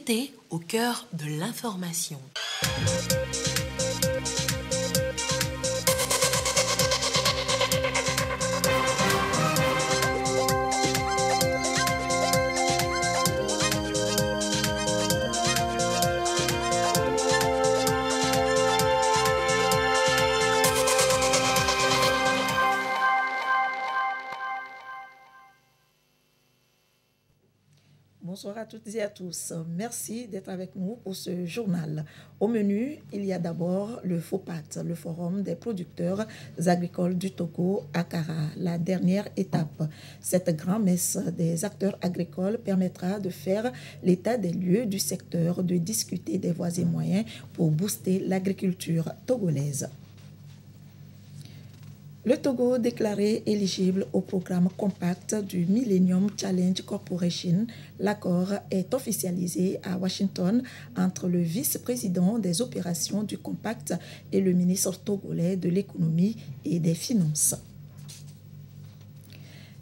santé au cœur de l'information. Bonsoir à toutes et à tous. Merci d'être avec nous pour ce journal. Au menu, il y a d'abord le FOPAT, le Forum des producteurs agricoles du Togo à Kara, la dernière étape. Cette grand-messe des acteurs agricoles permettra de faire l'état des lieux du secteur, de discuter des voies et moyens pour booster l'agriculture togolaise. Le Togo déclaré éligible au programme Compact du Millennium Challenge Corporation. L'accord est officialisé à Washington entre le vice-président des opérations du Compact et le ministre togolais de l'économie et des finances.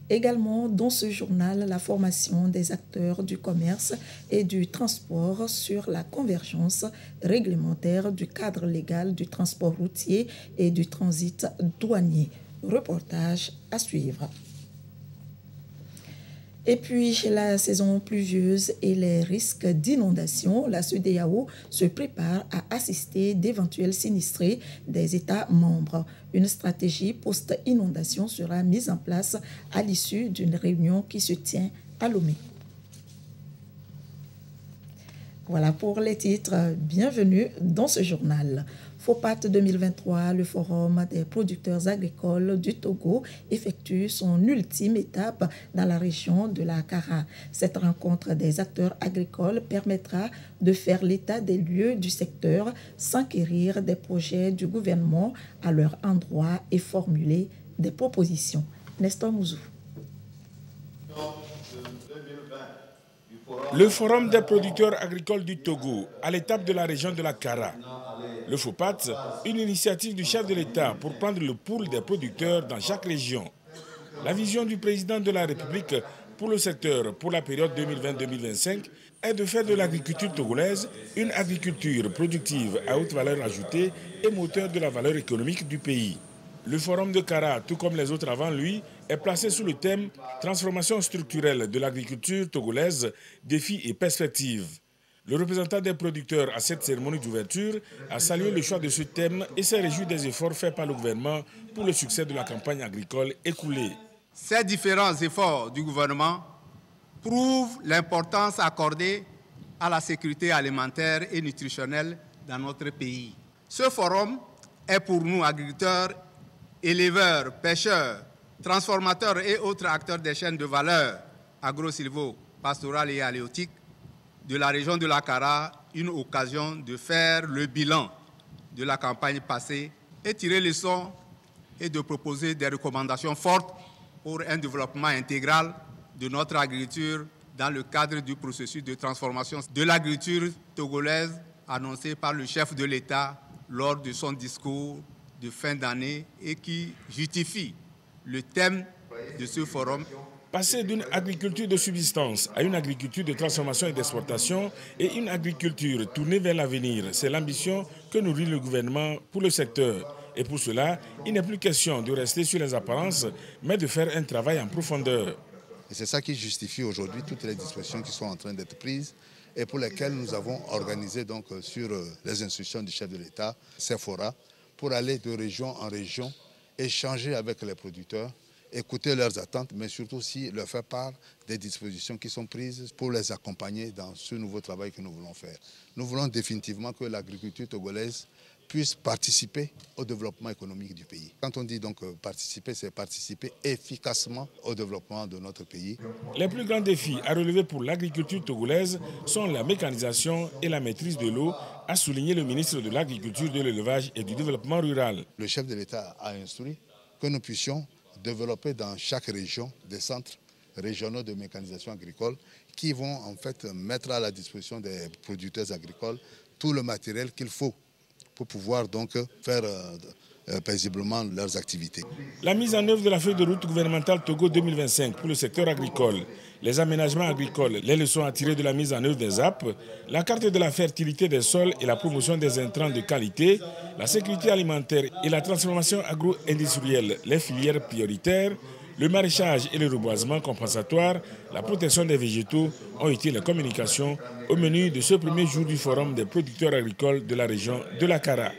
Également dans ce journal, la formation des acteurs du commerce et du transport sur la convergence réglementaire du cadre légal du transport routier et du transit douanier. Reportage à suivre. Et puis, la saison pluvieuse et les risques d'inondation, la CEDEAO se prépare à assister d'éventuels sinistrés des États membres. Une stratégie post-inondation sera mise en place à l'issue d'une réunion qui se tient à Lomé. Voilà pour les titres. Bienvenue dans ce journal. FOPAT 2023, le Forum des producteurs agricoles du Togo, effectue son ultime étape dans la région de la Kara. Cette rencontre des acteurs agricoles permettra de faire l'état des lieux du secteur, s'enquérir des projets du gouvernement à leur endroit et formuler des propositions. Nestor Mouzou. Le Forum des producteurs agricoles du Togo, à l'étape de la région de la Kara. Le FOPAT, une initiative du chef de l'État pour prendre le pouls des producteurs dans chaque région. La vision du président de la République pour le secteur pour la période 2020-2025 est de faire de l'agriculture togolaise une agriculture productive à haute valeur ajoutée et moteur de la valeur économique du pays. Le Forum de Kara, tout comme les autres avant lui, est placé sous le thème « Transformation structurelle de l'agriculture togolaise, défis et perspectives ». Le représentant des producteurs à cette cérémonie d'ouverture a salué le choix de ce thème et s'est réjoui des efforts faits par le gouvernement pour le succès de la campagne agricole écoulée. Ces différents efforts du gouvernement prouvent l'importance accordée à la sécurité alimentaire et nutritionnelle dans notre pays. Ce forum est pour nous, agriculteurs, éleveurs, pêcheurs, transformateurs et autres acteurs des chaînes de valeur agro-silvo-pastorales et halieutiques de la région de la Kara, une occasion de faire le bilan de la campagne passée et tirer les leçons et de proposer des recommandations fortes pour un développement intégral de notre agriculture dans le cadre du processus de transformation de l'agriculture togolaise annoncé par le chef de l'État lors de son discours de fin d'année et qui justifie le thème de ce forum. Passer d'une agriculture de subsistance à une agriculture de transformation et d'exportation et une agriculture tournée vers l'avenir, c'est l'ambition que nourrit le gouvernement pour le secteur. Et pour cela, il n'est plus question de rester sur les apparences, mais de faire un travail en profondeur. Et c'est ça qui justifie aujourd'hui toutes les dispositions qui sont en train d'être prises et pour lesquelles nous avons organisé donc sur les instructions du chef de l'État ces forats pour aller de région en région, échanger avec les producteurs, écouter leurs attentes, mais surtout aussi leur faire part des dispositions qui sont prises pour les accompagner dans ce nouveau travail que nous voulons faire. Nous voulons définitivement que l'agriculture togolaise puisse participer au développement économique du pays. Quand on dit donc participer, c'est participer efficacement au développement de notre pays. Les plus grands défis à relever pour l'agriculture togolaise sont la mécanisation et la maîtrise de l'eau, a souligné le ministre de l'Agriculture, de l'Élevage et du Développement rural. Le chef de l'État a instruit que nous puissions développer dans chaque région des centres régionaux de mécanisation agricole qui vont en fait mettre à la disposition des producteurs agricoles tout le matériel qu'il faut pour pouvoir donc faire paisiblement leurs activités. La mise en œuvre de la feuille de route gouvernementale Togo 2025 pour le secteur agricole, les aménagements agricoles, les leçons à tirer de la mise en œuvre des ZAP, la carte de la fertilité des sols et la promotion des intrants de qualité, la sécurité alimentaire et la transformation agro-industrielle, les filières prioritaires, le maraîchage et le reboisement compensatoire, la protection des végétaux ont été les communications au menu de ce premier jour du Forum des producteurs agricoles de la région de la Kara.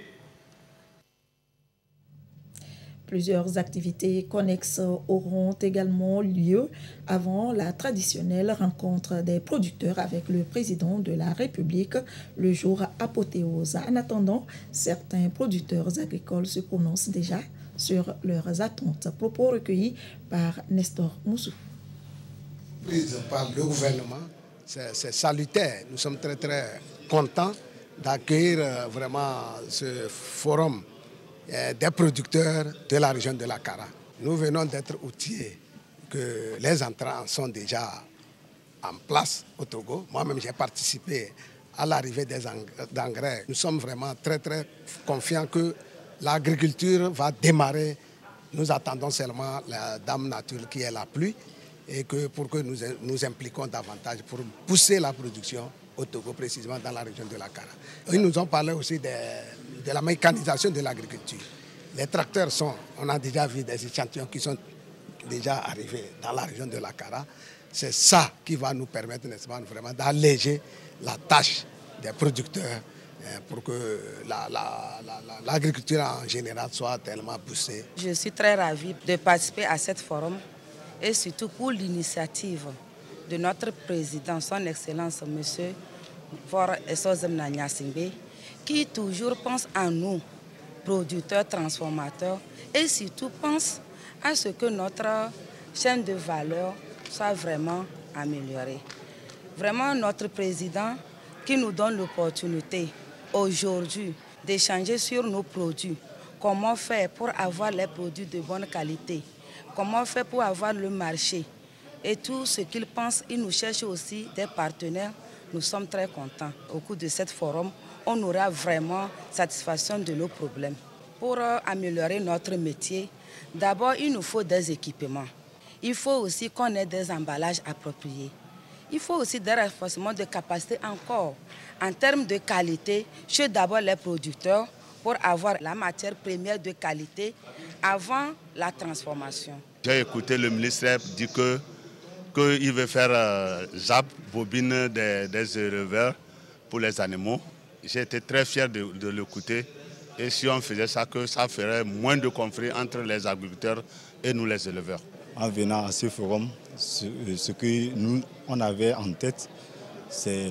Plusieurs activités connexes auront également lieu avant la traditionnelle rencontre des producteurs avec le président de la République, le jour apothéose. En attendant, certains producteurs agricoles se prononcent déjà sur leurs attentes. Propos recueillis par Nestor Moussou. Prise par le gouvernement, c'est salutaire. Nous sommes très très contents d'accueillir vraiment ce forum des producteurs de la région de la Kara. Nous venons d'être outillés, que les entrants sont déjà en place au Togo. Moi-même, j'ai participé à l'arrivée des engrais. Nous sommes vraiment très très confiants que l'agriculture va démarrer. Nous attendons seulement la dame nature qui est la pluie et que pour que nous impliquons davantage pour pousser la production au Togo, précisément dans la région de la Kara. Ils nous ont parlé aussi de la mécanisation de l'agriculture. Les tracteurs on a déjà vu des échantillons qui sont déjà arrivés dans la région de la Kara. C'est ça qui va nous permettre, n'est-ce pas, vraiment d'alléger la tâche des producteurs pour que l'agriculture en général soit tellement poussée. Je suis très ravie de participer à ce forum et surtout pour l'initiative de notre président, son Excellence, M. Faure Essozem Nanyasingbe, qui toujours pense à nous, producteurs, transformateurs, et surtout pense à ce que notre chaîne de valeur soit vraiment améliorée. Vraiment, notre président qui nous donne l'opportunité aujourd'hui d'échanger sur nos produits, comment faire pour avoir les produits de bonne qualité, comment faire pour avoir le marché, et tout ce qu'il pense, il nous cherche aussi des partenaires. Nous sommes très contents. Au cours de ce forum, on aura vraiment satisfaction de nos problèmes. Pour améliorer notre métier, d'abord, il nous faut des équipements. Il faut aussi qu'on ait des emballages appropriés. Il faut aussi des renforcements de capacité encore. En termes de qualité, chez d'abord les producteurs pour avoir la matière première de qualité avant la transformation. J'ai écouté le ministre dire qu'il veut faire ZAP, bobine des éleveurs pour les animaux. J'ai été très fier de l'écouter. Et si on faisait ça, que ça ferait moins de conflits entre les agriculteurs et nous les éleveurs. En venant à ce forum, ce que nous on avait en tête, c'est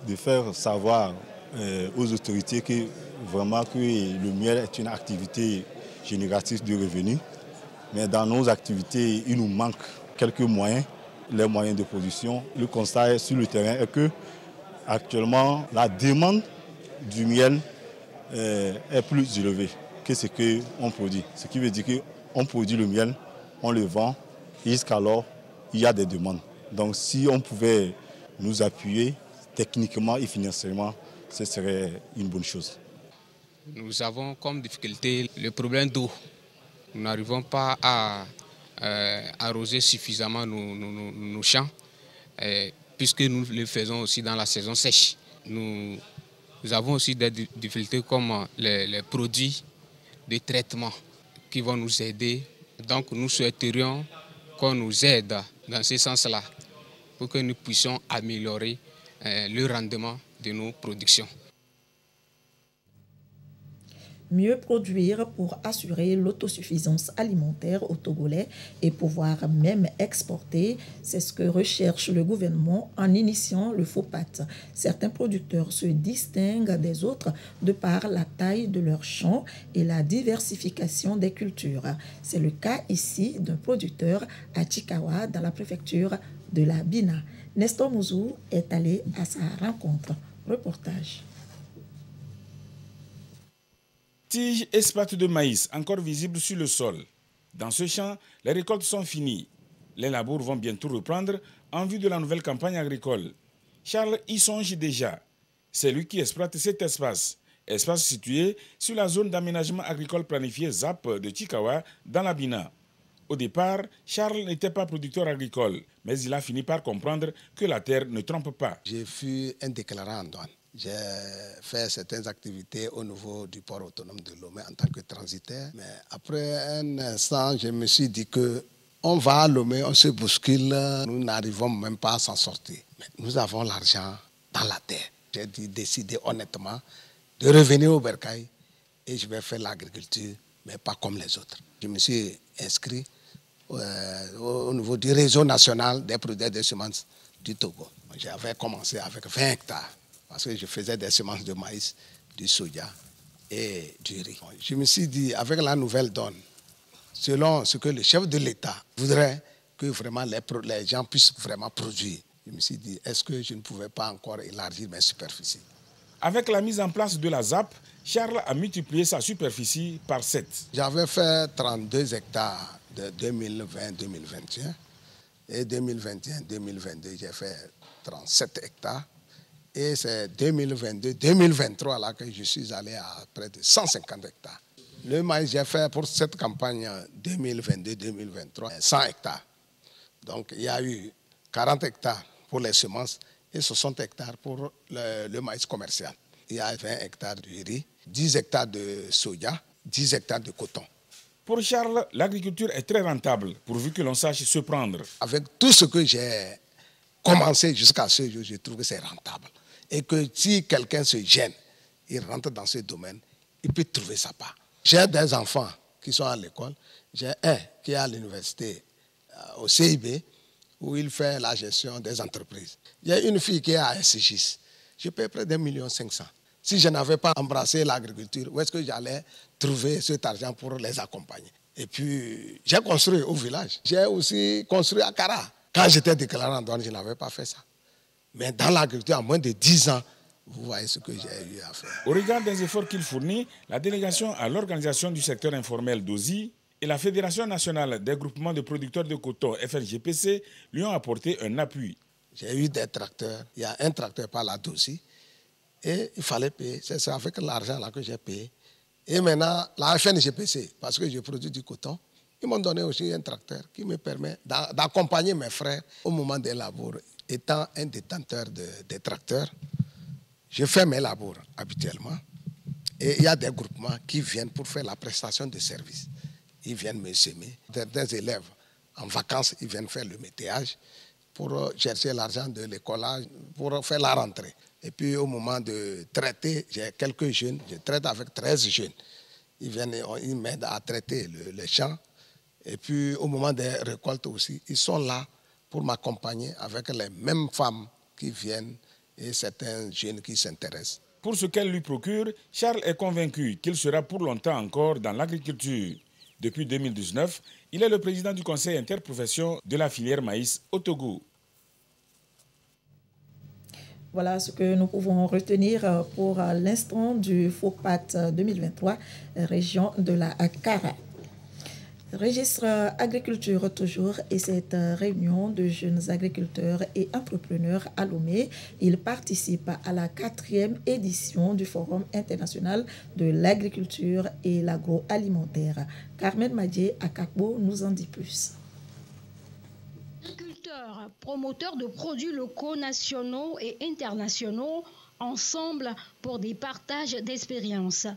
de faire savoir aux autorités que vraiment que le miel est une activité génératrice de revenus. Mais dans nos activités, il nous manque quelques moyens, les moyens de production. Le constat sur le terrain est que actuellement la demande du miel est plus élevée que ce qu'on produit. Ce qui veut dire qu'on produit le miel, on le vend, et jusqu'alors, il y a des demandes. Donc si on pouvait nous appuyer techniquement et financièrement, ce serait une bonne chose. Nous avons comme difficulté le problème d'eau. Nous n'arrivons pas à arroser suffisamment nos champs, puisque nous le faisons aussi dans la saison sèche. Nous avons aussi des difficultés comme les produits de traitement qui vont nous aider. Donc nous souhaiterions qu'on nous aide dans ce sens-là pour que nous puissions améliorer le rendement de nos productions. Mieux produire pour assurer l'autosuffisance alimentaire aux Togolais et pouvoir même exporter, c'est ce que recherche le gouvernement en initiant le FOPAT. Certains producteurs se distinguent des autres de par la taille de leurs champs et la diversification des cultures. C'est le cas ici d'un producteur à Chikawa, dans la préfecture de la Bina. Nestor Moussou est allé à sa rencontre. Reportage. Tiges et spattes de maïs encore visibles sur le sol. Dans ce champ, les récoltes sont finies. Les labours vont bientôt reprendre en vue de la nouvelle campagne agricole. Charles y songe déjà. C'est lui qui exploite cet espace espace situé sur la zone d'aménagement agricole planifié ZAP de Tchikawa dans la Bina. Au départ, Charles n'était pas producteur agricole, mais il a fini par comprendre que la terre ne trompe pas. J'ai fui un déclarant en douane. J'ai fait certaines activités au niveau du port autonome de Lomé en tant que transitaire. Mais après un instant, je me suis dit qu'on va à Lomé, on se bouscule, nous n'arrivons même pas à s'en sortir. Mais nous avons l'argent dans la terre. J'ai décidé honnêtement de revenir au Bercail et je vais faire l'agriculture, mais pas comme les autres. Je me suis inscrit au niveau du réseau national des producteurs de semences du Togo. J'avais commencé avec 20 hectares parce que je faisais des semences de maïs, du soja et du riz. Je me suis dit, avec la nouvelle donne, selon ce que le chef de l'État voudrait que vraiment les gens puissent vraiment produire, je me suis dit, est-ce que je ne pouvais pas encore élargir mes superficies? Avec la mise en place de la ZAP, Charles a multiplié sa superficie par 7. J'avais fait 32 hectares de 2020-2021 et 2021-2022, j'ai fait 37 hectares. Et c'est 2022-2023 là que je suis allé à près de 150 hectares. Le maïs, j'ai fait pour cette campagne 2022-2023 100 hectares. Donc il y a eu 40 hectares pour les semences et 60 hectares pour le maïs commercial. Il y a 20 hectares de riz, 10 hectares de soja, 10 hectares de coton. Pour Charles, l'agriculture est très rentable, pourvu que l'on sache se prendre. Avec tout ce que j'ai commencé jusqu'à ce jour, je trouve que c'est rentable. Et que si quelqu'un se gêne, il rentre dans ce domaine, il peut trouver sa part. J'ai des enfants qui sont à l'école. J'ai un qui est à l'université, au CIB, où il fait la gestion des entreprises. J'ai une fille qui est à SGIS. Je paie près d'1,5 million. Si je n'avais pas embrassé l'agriculture, où est-ce que j'allais trouver cet argent pour les accompagner? Et puis, j'ai construit au village. J'ai aussi construit à Kara. Quand j'étais déclaré en douane, je n'avais pas fait ça. Mais dans l'agriculture, en moins de 10 ans, vous voyez ce que j'ai eu à faire. Au regard des efforts qu'il fournit, la délégation à l'organisation du secteur informel d'OSI et la Fédération nationale des groupements de producteurs de coton, FNGPC, lui ont apporté un appui. J'ai eu des tracteurs. Il y a un tracteur par la DOSI. Et il fallait payer. C'est avec l'argent là que j'ai payé. Et maintenant, la FNGPC, parce que je produis du coton, ils m'ont donné aussi un tracteur qui me permet d'accompagner mes frères au moment des labours. Étant un détenteur des tracteurs, je fais mes labours habituellement. Et il y a des groupements qui viennent pour faire la prestation de services. Ils viennent me semer. Des élèves en vacances, ils viennent faire le météage pour chercher l'argent de l'écolage, pour faire la rentrée. Et puis au moment de traiter, j'ai quelques jeunes, je traite avec 13 jeunes. Ils m'aident à traiter les champs. Et puis au moment des récoltes aussi, ils sont là pour m'accompagner avec les mêmes femmes qui viennent et certains jeunes qui s'intéressent. Pour ce qu'elle lui procure, Charles est convaincu qu'il sera pour longtemps encore dans l'agriculture. Depuis 2019, il est le président du conseil interprofession de la filière maïs au Togo. Voilà ce que nous pouvons retenir pour l'instant du FOPAT 2023, région de la Kara. Registre agriculture toujours et cette réunion de jeunes agriculteurs et entrepreneurs à Lomé. Ils participent à la 4e édition du Forum international de l'agriculture et l'agroalimentaire. Carmen Madié à Kakbo nous en dit plus. Agriculteurs, promoteurs de produits locaux, nationaux et internationaux, ensemble pour des partages d'expériences.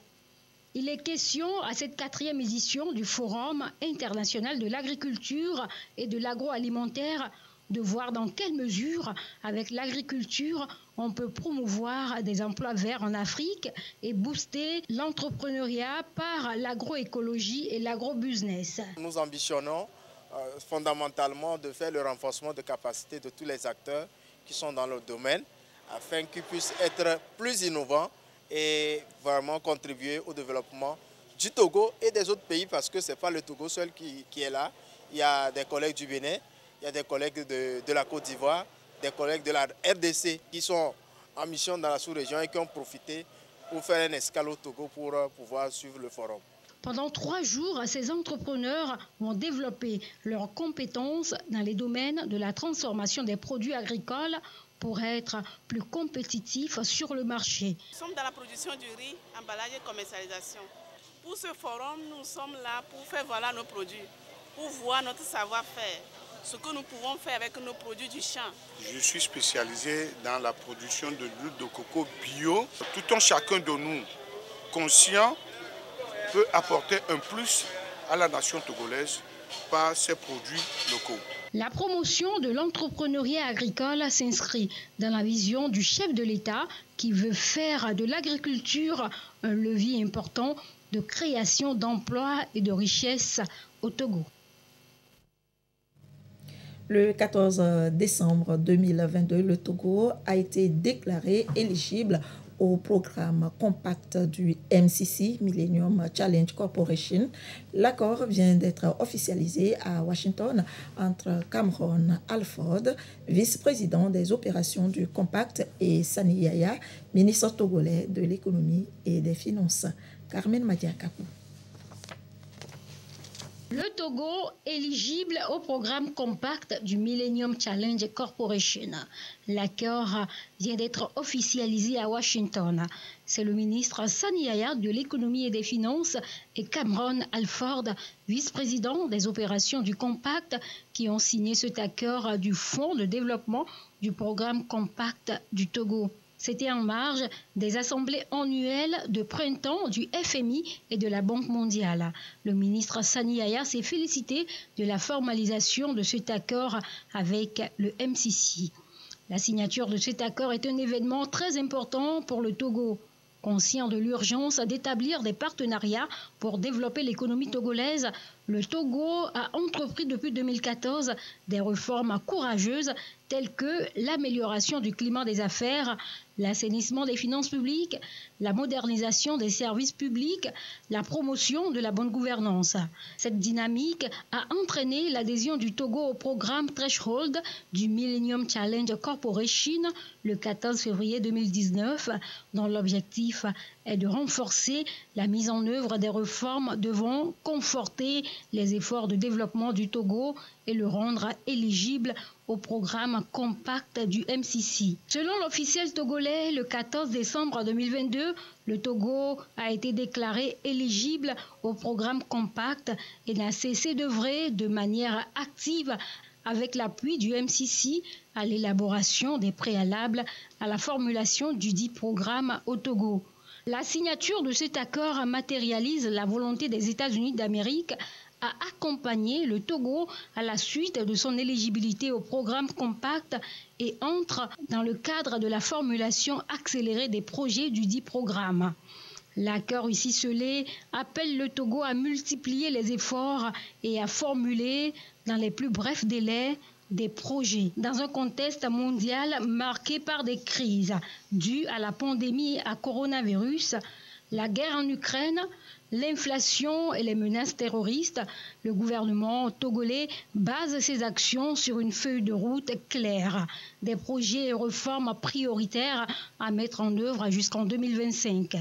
Il est question à cette 4e édition du Forum international de l'agriculture et de l'agroalimentaire de voir dans quelle mesure, avec l'agriculture, on peut promouvoir des emplois verts en Afrique et booster l'entrepreneuriat par l'agroécologie et l'agrobusiness. Nous ambitionnons fondamentalement de faire le renforcement de capacités de tous les acteurs qui sont dans le domaine afin qu'ils puissent être plus innovants et vraiment contribuer au développement du Togo et des autres pays parce que ce n'est pas le Togo seul qui est là. Il y a des collègues du Bénin, il y a des collègues de la Côte d'Ivoire, des collègues de la RDC qui sont en mission dans la sous-région et qui ont profité pour faire un escale au Togo pour pouvoir suivre le forum. Pendant 3 jours, ces entrepreneurs vont développer leurs compétences dans les domaines de la transformation des produits agricoles pour être plus compétitifs sur le marché. Nous sommes dans la production du riz, emballage et commercialisation. Pour ce forum, nous sommes là pour faire voilà nos produits, pour voir notre savoir-faire, ce que nous pouvons faire avec nos produits du champ. Je suis spécialisé dans la production de l'huile de coco bio. Tout un chacun de nous, conscient, peut apporter un plus à la nation togolaise par ses produits locaux. La promotion de l'entrepreneuriat agricole s'inscrit dans la vision du chef de l'État qui veut faire de l'agriculture un levier important de création d'emplois et de richesses au Togo. Le 14 décembre 2022, le Togo a été déclaré éligible au programme compact du MCC, Millennium Challenge Corporation. L'accord vient d'être officialisé à Washington entre Cameron Alford, vice-président des opérations du compact, et Sani Yaya, ministre togolais de l'économie et des finances. Carmen Madiakakou. Le Togo éligible au programme compact du Millennium Challenge Corporation. L'accord vient d'être officialisé à Washington. C'est le ministre Sani Yaya de l'économie et des finances et Cameron Alford, vice-président des opérations du compact, qui ont signé cet accord du Fonds de développement du programme compact du Togo. C'était en marge des assemblées annuelles de printemps du FMI et de la Banque mondiale. Le ministre Sani Yaya s'est félicité de la formalisation de cet accord avec le MCC. La signature de cet accord est un événement très important pour le Togo. Conscient de l'urgence d'établir des partenariats pour développer l'économie togolaise, le Togo a entrepris depuis 2014 des réformes courageuses telles que l'amélioration du climat des affaires, l'assainissement des finances publiques, la modernisation des services publics, la promotion de la bonne gouvernance. Cette dynamique a entraîné l'adhésion du Togo au programme Threshold du Millennium Challenge Corporation le 14 février 2019, dont l'objectif est de renforcer la mise en œuvre des réformes devant conforter les efforts de développement du Togo et le rendre éligible au programme compact du MCC. Selon l'officiel togolais, le 14 décembre 2022, le Togo a été déclaré éligible au programme compact et n'a cessé d'œuvrer de manière active avec l'appui du MCC à l'élaboration des préalables à la formulation du dit programme au Togo. La signature de cet accord matérialise la volonté des États-Unis d'Amérique à accompagner le Togo à la suite de son éligibilité au programme compact et entre dans le cadre de la formulation accélérée des projets du dit programme. L'accord ici scellé appelle le Togo à multiplier les efforts et à formuler dans les plus brefs délais des projets. Dans un contexte mondial marqué par des crises dues à la pandémie à coronavirus, la guerre en Ukraine, l'inflation et les menaces terroristes, le gouvernement togolais base ses actions sur une feuille de route claire, des projets et réformes prioritaires à mettre en œuvre jusqu'en 2025.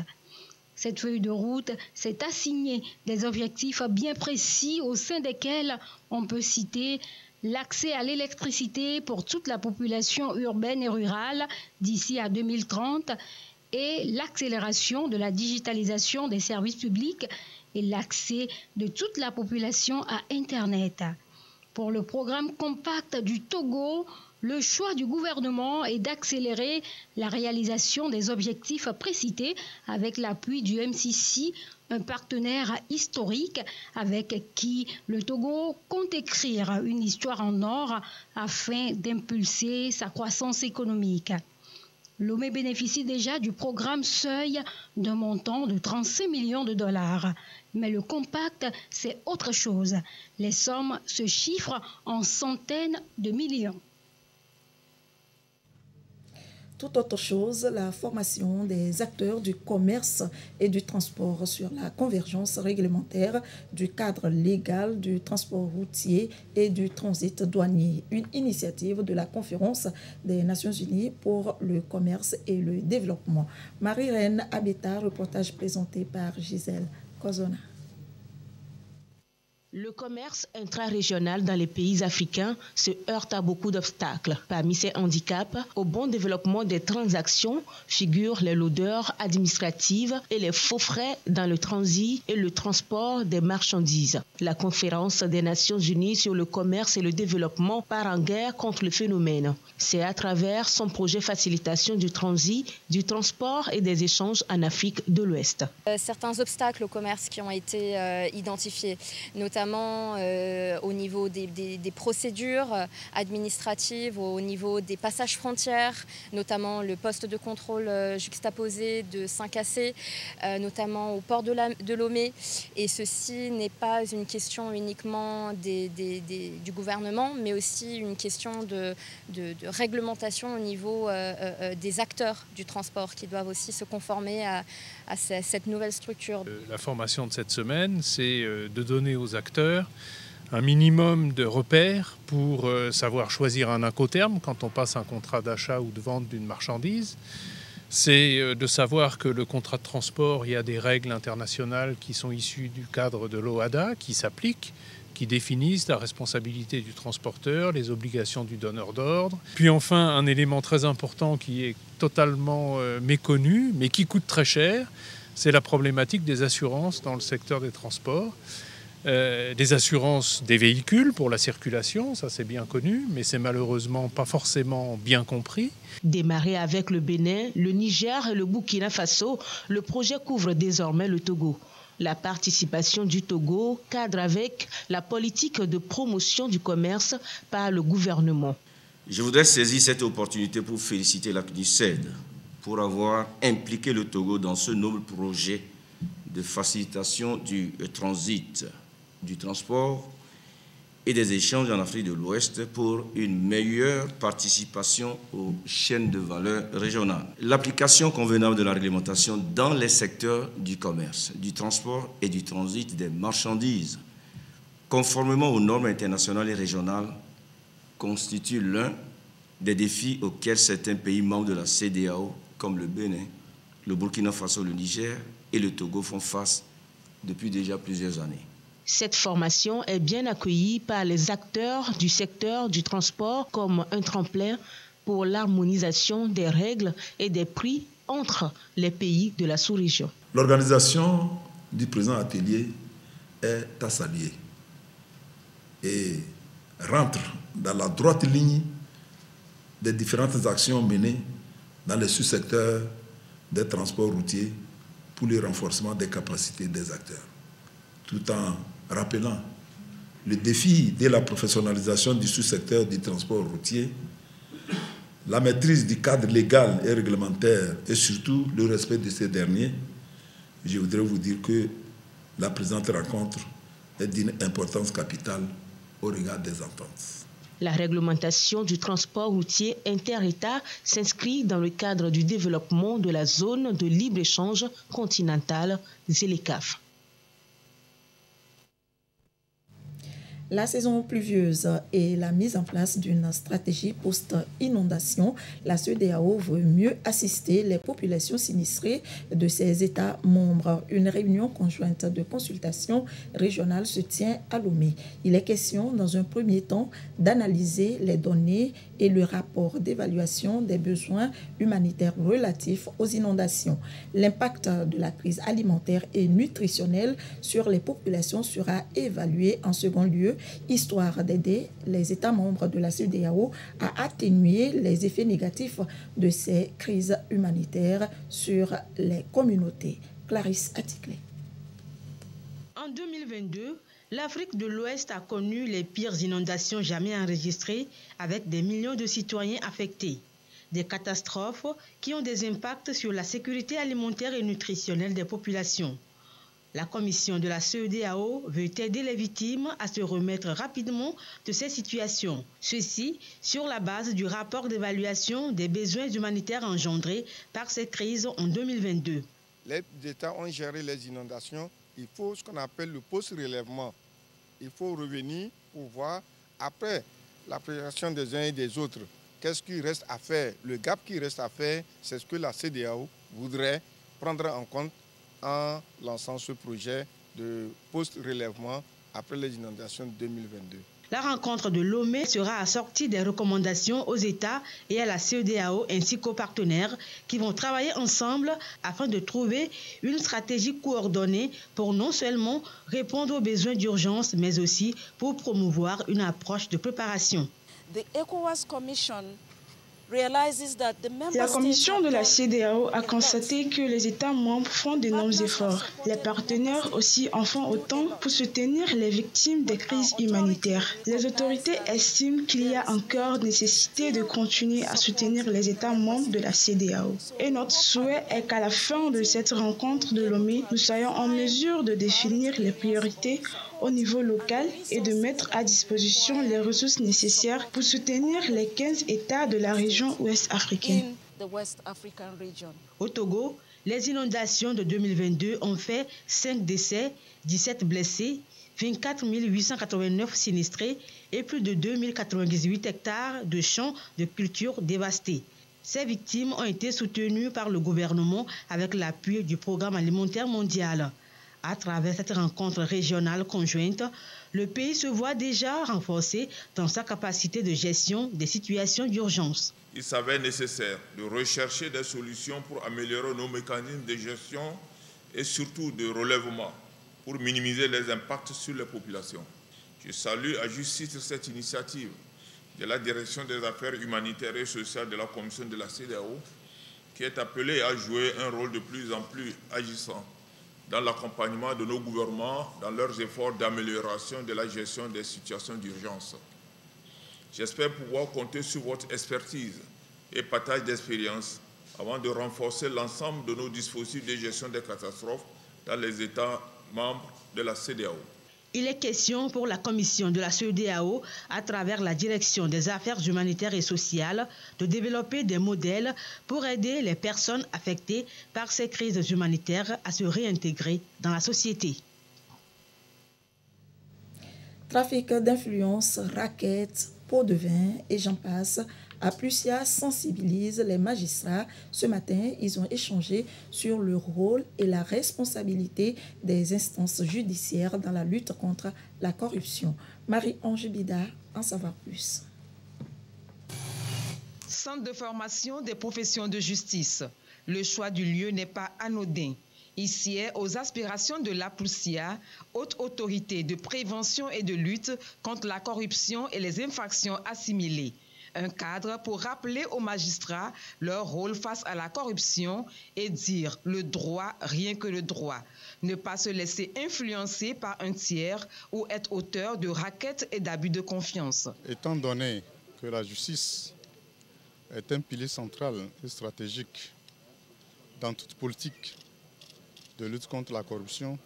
Cette feuille de route s'est assignée des objectifs bien précis au sein desquels on peut citer l'accès à l'électricité pour toute la population urbaine et rurale d'ici à 2030 et l'accélération de la digitalisation des services publics et l'accès de toute la population à Internet. Pour le programme compact du Togo, le choix du gouvernement est d'accélérer la réalisation des objectifs précités avec l'appui du MCC, un partenaire historique avec qui le Togo compte écrire une histoire en or afin d'impulser sa croissance économique. Lomé bénéficie déjà du programme Seuil d'un montant de 35 millions de dollars. Mais le compact, c'est autre chose. Les sommes se chiffrent en centaines de millions. Tout autre chose, la formation des acteurs du commerce et du transport sur la convergence réglementaire du cadre légal du transport routier et du transit douanier. Une initiative de la Conférence des Nations Unies pour le commerce et le développement. Marie-Reine Abeta, reportage présenté par Gisèle Kozona. Le commerce intra-régional dans les pays africains se heurte à beaucoup d'obstacles. Parmi ces handicaps, au bon développement des transactions figurent les lourdeurs administratives et les faux frais dans le transit et le transport des marchandises. La conférence des Nations Unies sur le commerce et le développement part en guerre contre le phénomène. C'est à travers son projet facilitation du transit, du transport et des échanges en Afrique de l'Ouest. Certains obstacles au commerce qui ont été identifiés, notamment au niveau des procédures administratives, au niveau des passages frontières, notamment le poste de contrôle juxtaposé de Saint-Cassé, notamment au port de Lomé. Et ceci n'est pas une question uniquement du gouvernement, mais aussi une question de réglementation au niveau des acteurs du transport qui doivent aussi se conformer à cette nouvelle structure. La formation de cette semaine, c'est de donner aux acteurs un minimum de repères pour savoir choisir un incoterm quand on passe un contrat d'achat ou de vente d'une marchandise. C'est de savoir que le contrat de transport, il y a des règles internationales qui sont issues du cadre de l'OHADA qui s'appliquent, qui définissent la responsabilité du transporteur, les obligations du donneur d'ordre. Puis enfin, un élément très important qui est totalement méconnu, mais qui coûte très cher, c'est la problématique des assurances dans le secteur des transports. Des assurances des véhicules pour la circulation, ça c'est bien connu, mais c'est malheureusement pas forcément bien compris. Démarré avec le Bénin, le Niger et le Burkina Faso, le projet couvre désormais le Togo. La participation du Togo cadre avec la politique de promotion du commerce par le gouvernement. Je voudrais saisir cette opportunité pour féliciter la CNUSED pour avoir impliqué le Togo dans ce noble projet de facilitation du transit, du transport et des échanges en Afrique de l'Ouest pour une meilleure participation aux chaînes de valeur régionales. L'application convenable de la réglementation dans les secteurs du commerce, du transport et du transit des marchandises, conformément aux normes internationales et régionales, constitue l'un des défis auxquels certains pays membres de la CEDEAO, comme le Bénin, le Burkina Faso, le Niger et le Togo font face depuis déjà plusieurs années. Cette formation est bien accueillie par les acteurs du secteur du transport comme un tremplin pour l'harmonisation des règles et des prix entre les pays de la sous-région. L'organisation du présent atelier est à saluer et rentre dans la droite ligne des différentes actions menées dans les sous-secteurs des transports routiers pour le renforcement des capacités des acteurs, tout en rappelant le défi de la professionnalisation du sous-secteur du transport routier, la maîtrise du cadre légal et réglementaire et surtout le respect de ces derniers. Je voudrais vous dire que la présente rencontre est d'une importance capitale au regard des ententes. La réglementation du transport routier inter-État s'inscrit dans le cadre du développement de la zone de libre-échange continentale ZLECAf. La saison pluvieuse et la mise en place d'une stratégie post-inondation, la CEDEAO veut mieux assister les populations sinistrées de ses États membres. Une réunion conjointe de consultation régionale se tient à Lomé. Il est question, dans un premier temps, d'analyser les données et le rapport d'évaluation des besoins humanitaires relatifs aux inondations. L'impact de la crise alimentaire et nutritionnelle sur les populations sera évalué en second lieu, histoire d'aider les États membres de la CEDEAO à atténuer les effets négatifs de ces crises humanitaires sur les communautés. Clarisse Atikle. En 2022, l'Afrique de l'Ouest a connu les pires inondations jamais enregistrées avec des millions de citoyens affectés. Des catastrophes qui ont des impacts sur la sécurité alimentaire et nutritionnelle des populations. La commission de la CEDEAO veut aider les victimes à se remettre rapidement de ces situations. Ceci sur la base du rapport d'évaluation des besoins humanitaires engendrés par cette crise en 2022. Les États ont géré les inondations. Il faut ce qu'on appelle le post-relèvement. Il faut revenir pour voir, après l'appréciation des uns et des autres, qu'est-ce qui reste à faire. Le gap qui reste à faire, c'est ce que la CEDEAO voudrait prendre en compte en lançant ce projet de post-relèvement après les inondations de 2022. La rencontre de Lomé sera assortie des recommandations aux États et à la CEDEAO ainsi qu'aux partenaires qui vont travailler ensemble afin de trouver une stratégie coordonnée pour non seulement répondre aux besoins d'urgence mais aussi pour promouvoir une approche de préparation. La commission de la CEDEAO a constaté que les États membres font d'énormes efforts. Les partenaires aussi en font autant pour soutenir les victimes des crises humanitaires. Les autorités estiment qu'il y a encore nécessité de continuer à soutenir les États membres de la CEDEAO. Et notre souhait est qu'à la fin de cette rencontre de Lomé, nous soyons en mesure de définir les priorités au niveau local et de mettre à disposition les ressources nécessaires pour soutenir les 15 États de la région ouest africaine. Au Togo, les inondations de 2022 ont fait 5 décès, 17 blessés, 24 889 sinistrés et plus de 2098 hectares de champs de culture dévastés. Ces victimes ont été soutenues par le gouvernement avec l'appui du Programme alimentaire mondial. À travers cette rencontre régionale conjointe, le pays se voit déjà renforcé dans sa capacité de gestion des situations d'urgence. Il s'avère nécessaire de rechercher des solutions pour améliorer nos mécanismes de gestion et surtout de relèvement pour minimiser les impacts sur les populations. Je salue à juste titre cette initiative de la Direction des Affaires humanitaires et sociales de la Commission de la CEDEAO qui est appelée à jouer un rôle de plus en plus agissant dans l'accompagnement de nos gouvernements dans leurs efforts d'amélioration de la gestion des situations d'urgence. J'espère pouvoir compter sur votre expertise et partage d'expérience avant de renforcer l'ensemble de nos dispositifs de gestion des catastrophes dans les États membres de la CEDEAO. Il est question pour la commission de la CEDEAO, à travers la direction des affaires humanitaires et sociales, de développer des modèles pour aider les personnes affectées par ces crises humanitaires à se réintégrer dans la société. Trafic d'influence, raquettes, pots de vin et j'en passe. Aplusia sensibilise les magistrats. Ce matin, ils ont échangé sur le rôle et la responsabilité des instances judiciaires dans la lutte contre la corruption. Marie-Ange Bida, en savoir plus. Centre de formation des professions de justice. Le choix du lieu n'est pas anodin. Ici est aux aspirations de l'Aplusia, haute autorité de prévention et de lutte contre la corruption et les infractions assimilées. Un cadre pour rappeler aux magistrats leur rôle face à la corruption et dire le droit, rien que le droit. Ne pas se laisser influencer par un tiers ou être auteur de raquettes et d'abus de confiance. Étant donné que la justice est un pilier central et stratégique dans toute politique de lutte contre la corruption,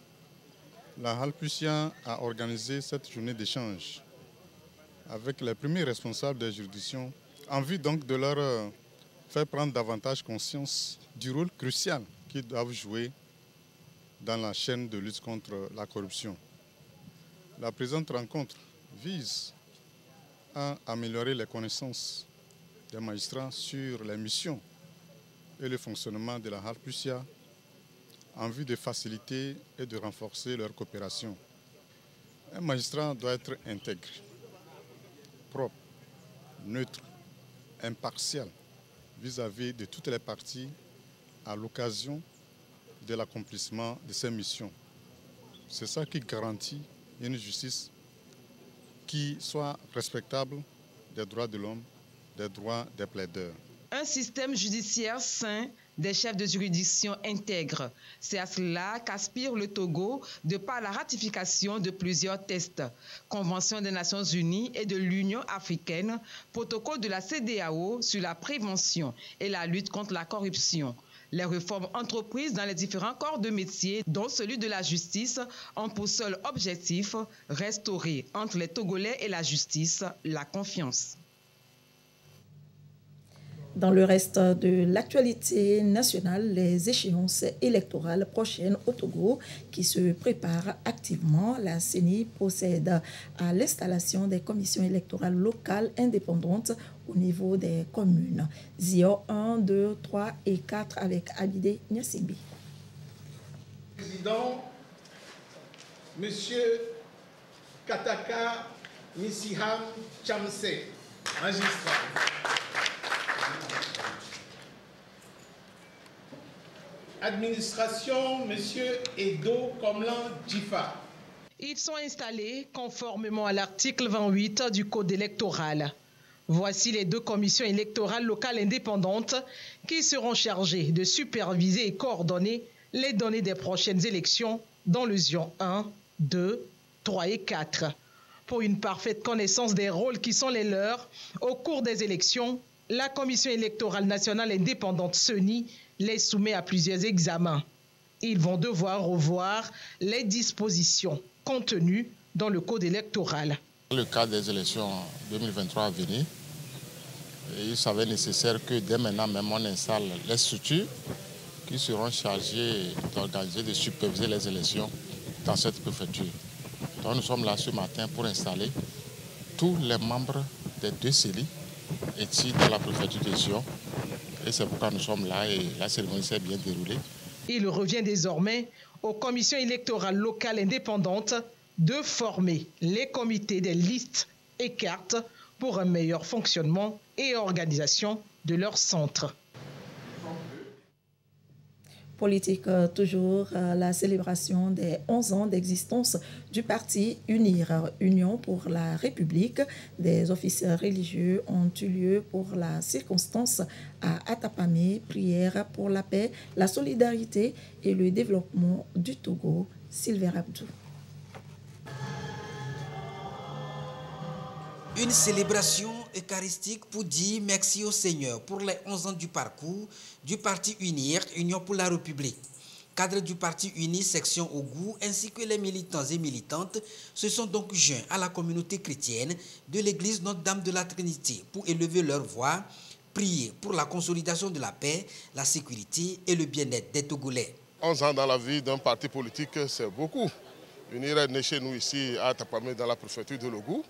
la Halpusia a organisé cette journée d'échange avec les premiers responsables des juridictions, en vue donc de leur faire prendre davantage conscience du rôle crucial qu'ils doivent jouer dans la chaîne de lutte contre la corruption. La présente rencontre vise à améliorer les connaissances des magistrats sur les missions et le fonctionnement de la Halpusia en vue de faciliter et de renforcer leur coopération. Un magistrat doit être intègre, propre, neutre, impartial vis-à-vis de toutes les parties à l'occasion de l'accomplissement de ces missions. C'est ça qui garantit une justice qui soit respectable des droits de l'homme, des droits des plaideurs. Un système judiciaire sain, des chefs de juridiction intègres. C'est à cela qu'aspire le Togo de par la ratification de plusieurs textes. Convention des Nations Unies et de l'Union africaine, protocole de la CEDEAO sur la prévention et la lutte contre la corruption. Les réformes entreprises dans les différents corps de métier, dont celui de la justice, ont pour seul objectif restaurer entre les Togolais et la justice la confiance. Dans le reste de l'actualité nationale, les échéances électorales prochaines au Togo qui se préparent activement, la CENI procède à l'installation des commissions électorales locales indépendantes au niveau des communes. Zio 1, 2, 3 et 4 avec Abidé Niasimbi. Président, Monsieur Kataka Nisiham Chamse, magistrat. Administration, Monsieur Edo Komlan Djifa. Ils sont installés conformément à l'article 28 du Code électoral. Voici les 2 commissions électorales locales indépendantes qui seront chargées de superviser et coordonner les données des prochaines élections dans le Zion 1, 2, 3 et 4. Pour une parfaite connaissance des rôles qui sont les leurs au cours des élections, la Commission électorale nationale indépendante CENI les soumet à plusieurs examens. Ils vont devoir revoir les dispositions contenues dans le Code électoral. Dans le cadre des élections 2023 à venir, il s'avait nécessaire que dès maintenant même on installe les structures qui seront chargées d'organiser, de superviser les élections dans cette préfecture. Donc nous sommes là ce matin pour installer tous les membres des 2 CELI ici dans la préfecture de Sion. Et c'est pourquoi nous sommes là et la cérémonie s'est bien déroulée. Il revient désormais aux commissions électorales locales indépendantes de former les comités des listes et cartes pour un meilleur fonctionnement et organisation de leur centre. Politique toujours, la célébration des 11 ans d'existence du parti UNIR, Union pour la République. Des officiers religieux ont eu lieu pour la circonstance à Atapamé, prière pour la paix, la solidarité et le développement du Togo. Sylvain Abdou. Une célébration eucharistique pour dire merci au Seigneur pour les 11 ans du parcours du parti UNIR, Union pour la République. Cadres du parti UNIR, section Ogou, ainsi que les militants et militantes se sont donc joints à la communauté chrétienne de l'église Notre-Dame de la Trinité pour élever leur voix, prier pour la consolidation de la paix, la sécurité et le bien-être des Togolais. 11 ans dans la vie d'un parti politique, c'est beaucoup. UNIR est né chez nous ici à Atapamé dans la préfecture de l'Ogou.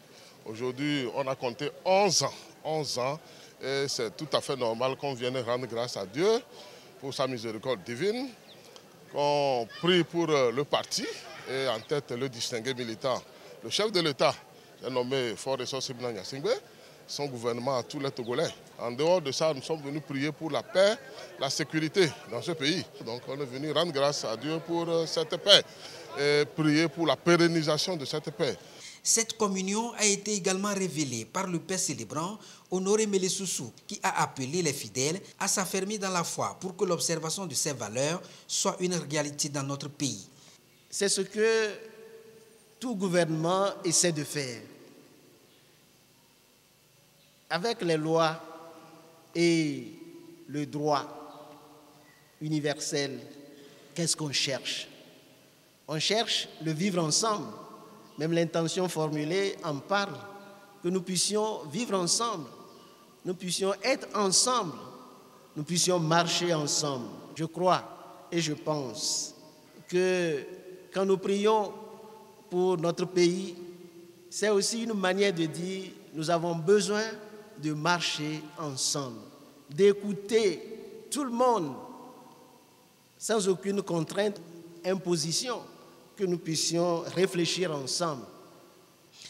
Aujourd'hui, on a compté 11 ans, et c'est tout à fait normal qu'on vienne rendre grâce à Dieu pour sa miséricorde divine, qu'on prie pour le parti et en tête le distingué militant. Le chef de l'État est nommé Fort-Essor Sibna Nyasingbe, son gouvernement à tous les Togolais. En dehors de ça, nous sommes venus prier pour la paix, la sécurité dans ce pays. Donc on est venu rendre grâce à Dieu pour cette paix et prier pour la pérennisation de cette paix. Cette communion a été également révélée par le père célébrant Honoré Mélessoussou, qui a appelé les fidèles à s'affermir dans la foi pour que l'observation de ces valeurs soit une réalité dans notre pays. C'est ce que tout gouvernement essaie de faire. Avec les lois et le droit universel, qu'est-ce qu'on cherche? On cherche le vivre ensemble. Même l'intention formulée en parle, que nous puissions vivre ensemble, nous puissions être ensemble, nous puissions marcher ensemble. Je crois et je pense que quand nous prions pour notre pays, c'est aussi une manière de dire nous avons besoin de marcher ensemble, d'écouter tout le monde sans aucune contrainte, imposition, que nous puissions réfléchir ensemble.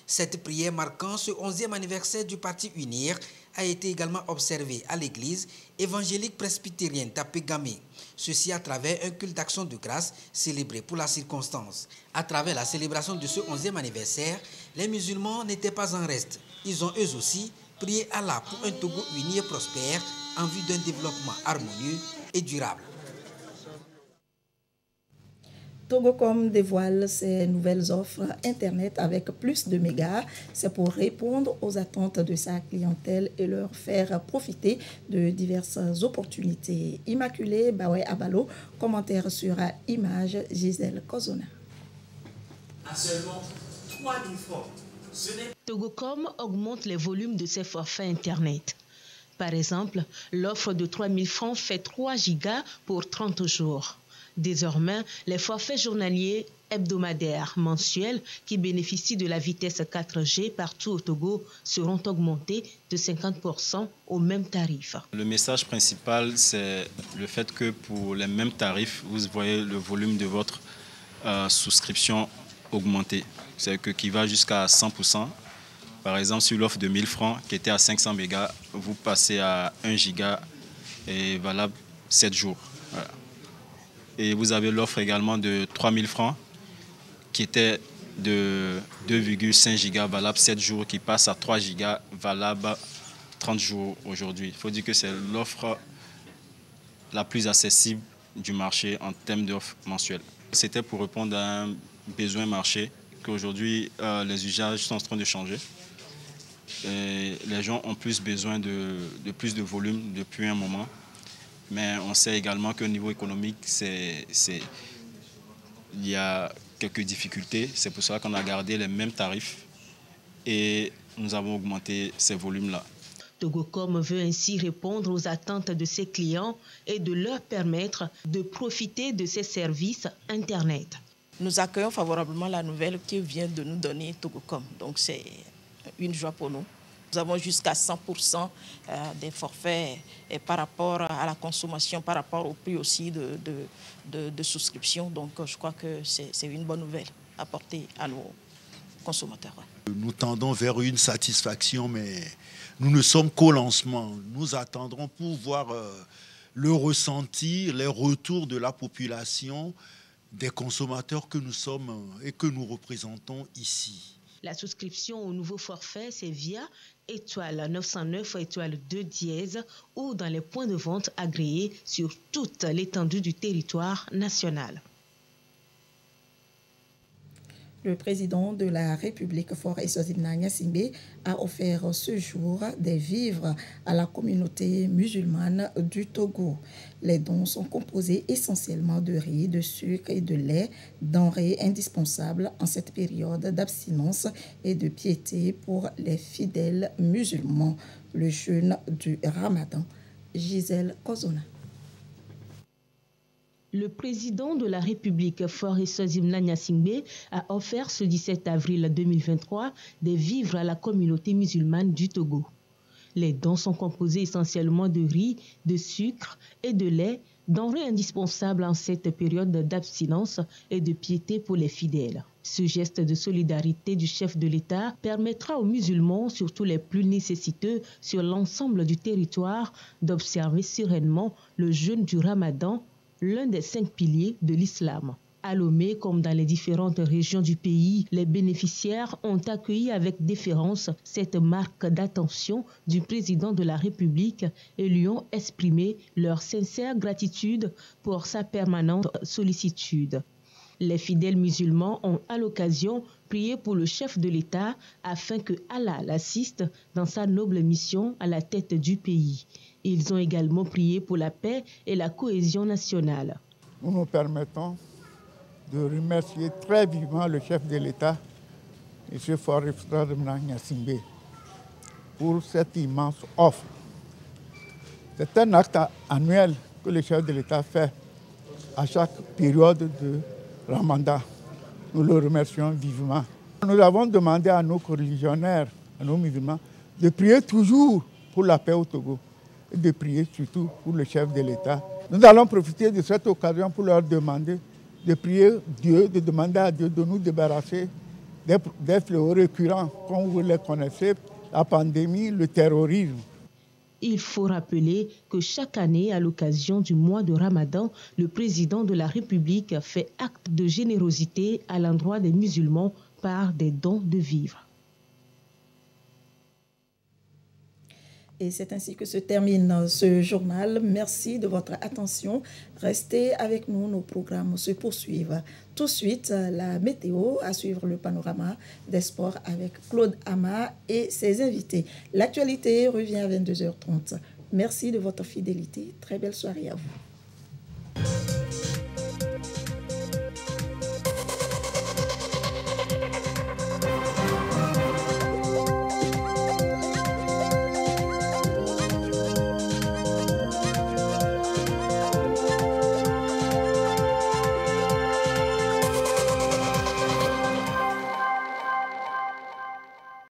Cette prière marquant ce 11e anniversaire du parti UNIR a été également observée à l'église évangélique presbytérienne d'Apégamé. Ceci à travers un culte d'action de grâce célébré pour la circonstance. À travers la célébration de ce 11e anniversaire, les musulmans n'étaient pas en reste. Ils ont eux aussi prié Allah pour un Togo uni et prospère en vue d'un développement harmonieux et durable. Togocom dévoile ses nouvelles offres Internet avec plus de mégas. C'est pour répondre aux attentes de sa clientèle et leur faire profiter de diverses opportunités. Immaculée Bawe Abalo, commentaire sur Image, Gisèle Kozona. À seulement 3 000 francs. Togocom augmente les volumes de ses forfaits Internet. Par exemple, l'offre de 3 000 francs fait 3 gigas pour 30 jours. Désormais, les forfaits journaliers, hebdomadaires, mensuels qui bénéficient de la vitesse 4G partout au Togo seront augmentés de 50% au même tarif. Le message principal, c'est le fait que pour les mêmes tarifs, vous voyez le volume de votre souscription augmenté, c'est-à-dire qui va jusqu'à 100%. Par exemple, sur l'offre de 1000 francs qui était à 500 mégas, vous passez à 1 giga et valable 7 jours. Voilà. Et vous avez l'offre également de 3000 francs qui était de 2,5 gigas valable 7 jours qui passe à 3 gigas valable 30 jours aujourd'hui. Il faut dire que c'est l'offre la plus accessible du marché en termes d'offres mensuelles. C'était pour répondre à un besoin marché qu'aujourd'hui les usages sont en train de changer. Et les gens ont plus besoin de plus de volume depuis un moment. Mais on sait également qu'au niveau économique, il y a quelques difficultés. C'est pour ça qu'on a gardé les mêmes tarifs et nous avons augmenté ces volumes-là. Togocom veut ainsi répondre aux attentes de ses clients et de leur permettre de profiter de ses services Internet. Nous accueillons favorablement la nouvelle que vient de nous donner Togocom. Donc c'est une joie pour nous. Nous avons jusqu'à 100% des forfaits par rapport à la consommation, par rapport au prix aussi de souscription. Donc je crois que c'est une bonne nouvelle à apporter à nos consommateurs. Nous tendons vers une satisfaction, mais nous ne sommes qu'au lancement. Nous attendrons pour voir le ressenti, les retours de la population, des consommateurs que nous sommes et que nous représentons ici. La souscription au nouveau forfait, c'est via étoile 909 étoile 2 dièse ou dans les points de vente agréés sur toute l'étendue du territoire national. Le président de la République, Faure Eswatini Gnassingbé, a offert ce jour des vivres à la communauté musulmane du Togo. Les dons sont composés essentiellement de riz, de sucre et de lait, denrées indispensables en cette période d'abstinence et de piété pour les fidèles musulmans, le jeûne du Ramadan. Gisèle Kozona. Le président de la République, Faure Eswatini Gnassingbé, a offert ce 17 avril 2023 des vivres à la communauté musulmane du Togo. Les dons sont composés essentiellement de riz, de sucre et de lait, denrées indispensables en cette période d'abstinence et de piété pour les fidèles. Ce geste de solidarité du chef de l'État permettra aux musulmans, surtout les plus nécessiteux sur l'ensemble du territoire, d'observer sereinement le jeûne du Ramadan, l'un des 5 piliers de l'islam. À Lomé, comme dans les différentes régions du pays, les bénéficiaires ont accueilli avec déférence cette marque d'attention du président de la République et lui ont exprimé leur sincère gratitude pour sa permanente sollicitude. Les fidèles musulmans ont à l'occasion prié pour le chef de l'État afin que Allah l'assiste dans sa noble mission à la tête du pays. Ils ont également prié pour la paix et la cohésion nationale. Nous nous permettons de remercier très vivement le chef de l'État, M. Faure Eswatini Gnassingbé, pour cette immense offre. C'est un acte annuel que le chef de l'État fait à chaque période de Ramadan. Nous le remercions vivement. Nous avons demandé à nos religionnaires, à nos musulmans, de prier toujours pour la paix au Togo et de prier surtout pour le chef de l'État. Nous allons profiter de cette occasion pour leur demander de prier Dieu, de demander à Dieu de nous débarrasser des fléaux récurrents, comme vous les connaissez, la pandémie, le terrorisme. Il faut rappeler que chaque année, à l'occasion du mois de Ramadan, le président de la République fait acte de générosité à l'endroit des musulmans par des dons de vivres. Et c'est ainsi que se termine ce journal. Merci de votre attention. Restez avec nous, nos programmes se poursuivent. Tout de suite, la météo, à suivre le panorama des sports avec Claude Ama et ses invités. L'actualité revient à 22h30. Merci de votre fidélité. Très belle soirée à vous.